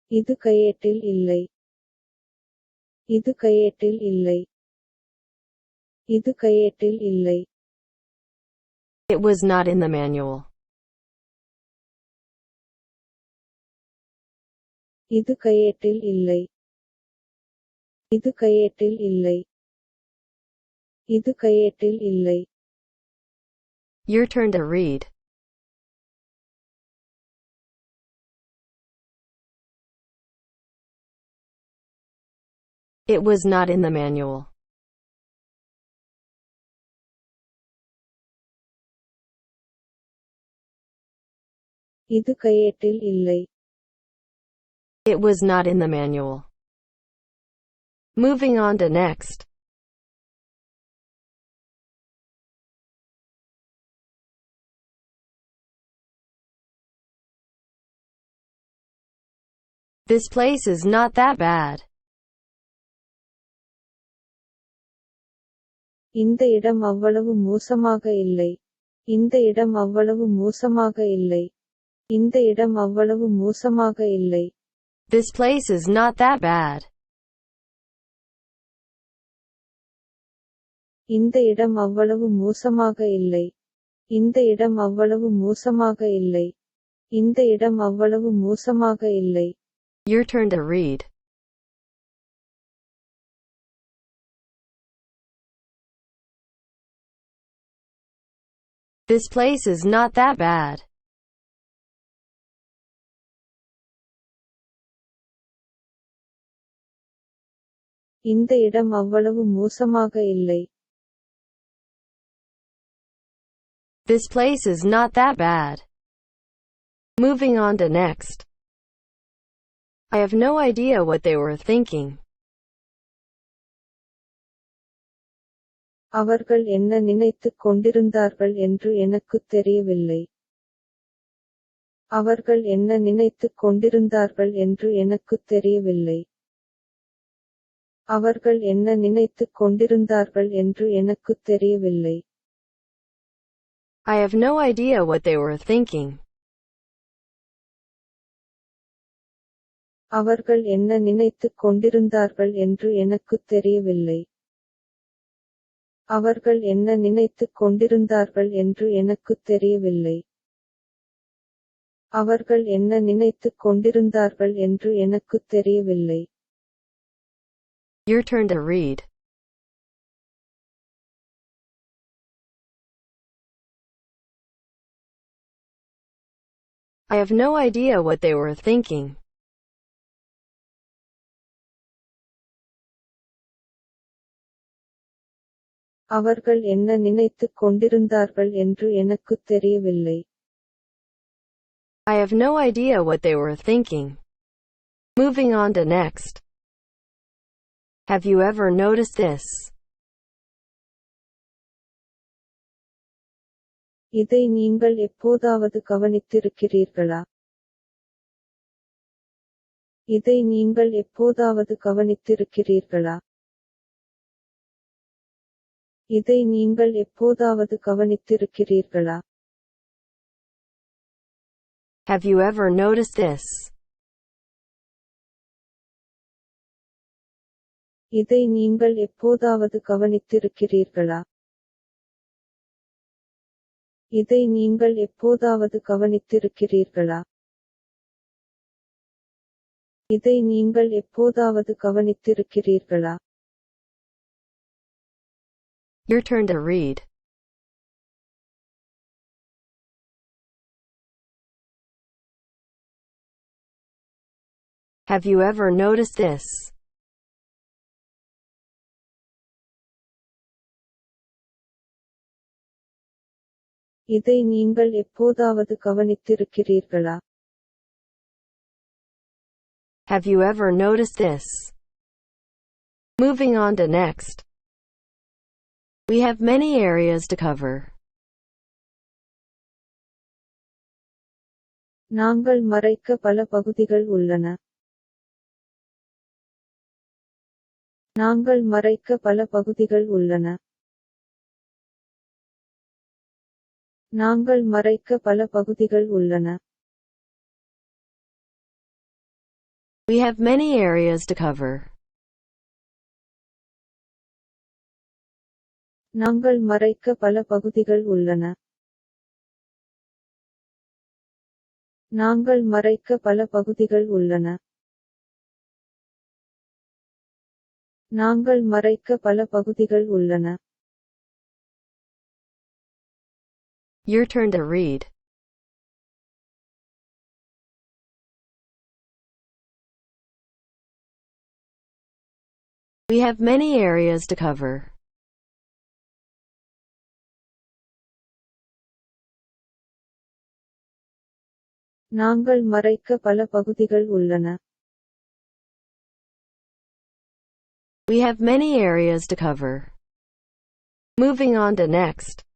இது கையேட்டில் இல்லை. இது கையேட்டில் இல்லை. இது கையேட்டில் இல்லை. It was not in the manual. இது கையேட்டில் இல்லை. இது கையேட்டில் இல்லை. இது கையேட்டில் இல்லை. Your turn to read. It was not in the manual. இது கையேட்டில் இல்லை. It was not in the manual. Moving on to next. This place is not that bad. இந்த இடம் அவ்வளவு மோசமாக இல்லை. இந்த இடம் அவ்வளவு மோசமாக இல்லை. இந்த இடம் அவ்வளவு மோசமாக இல்லை. This place is not that bad. இந்த இடம் அவ்வளவு மோசமாக இல்லை. இந்த இடம் அவ்வளவு மோசமாக இல்லை. இந்த இடம் அவ்வளவு மோசமாக இல்லை. Your turn to read. This place is not that bad. இந்த இடம் அவ்வளவு மோசமாக இல்லை. This place is not that bad. Moving on to next. I have no idea what they were thinking. அவர்கள் என்ன நினைத்துக் கொண்டிருந்தார்கள் என்று எனக்குத் தெரியவில்லை. அவர்கள் என்ன நினைத்துக் கொண்டிருந்தார்கள் என்று எனக்குத் தெரியவில்லை. அவர்கள் என்ன நினைத்துக் கொண்டிருந்தார்கள் என்று எனக்குத் தெரியவில்லை. I have no idea what they were thinking. அவர்கள் என்ன நினைத்துக் கொண்டிருந்தார்கள் என்று எனக்குத் தெரியவில்லை. அவர்கள் என்ன நினைத்துக் கொண்டிருந்தார்கள் என்று எனக்குத் தெரியவில்லை. அவர்கள் என்ன நினைத்துக் கொண்டிருந்தார்கள் என்று எனக்குத் தெரியவில்லை. Your turn to read. I have no idea what they were thinking. அவர்கள் என்ன நினைத்துக் கொண்டிருந்தார்கள் என்று எனக்குத் தெரியவில்லை. I have no idea what they were thinking. Moving on to next. Have you ever noticed this? இதை நீங்கள் எப்போதாவது கவனித்திருக்கிறீர்களா? இதை நீங்கள் எப்போதாவது கவனித்திருக்கிறீர்களா? இதை நீங்கள் எப்போதாவது கவனித்திருக்கிறீர்களா? Have you ever noticed this? இதை நீங்கள் எப்போதாவது கவனித்திருக்கிறீர்களா? இதை நீங்கள் எப்போதாவது கவனித்திருக்கிறீர்களா? இதை நீங்கள் எப்போதாவது கவனித்திருக்கிறீர்களா? Your turn to read. Have you ever noticed this? இதை நீங்கள் எப்போதாவது கவனித்திருக்கிறீர்களா? Have you ever noticed this? Moving on to next. We have many areas to cover. நாங்கள் மறைக்க பல பகுதிகள் உள்ளன. நாங்கள் மறைக்க பல பகுதிகள் உள்ளன. நாங்கள் மறைக்க பல பகுதிகள் உள்ளன. We have many areas to cover. நாங்கள் மறைக்க பல பகுதிகள் உள்ளன. நாங்கள் மறைக்க பல பகுதிகள் உள்ளன. நாங்கள் மறைக்க பல பகுதிகள் உள்ளன. Your turn to read. We have many areas to cover. நாங்கள் மறைக்க பல பகுதிகள் உள்ளன. We have many areas to cover. Moving on to next.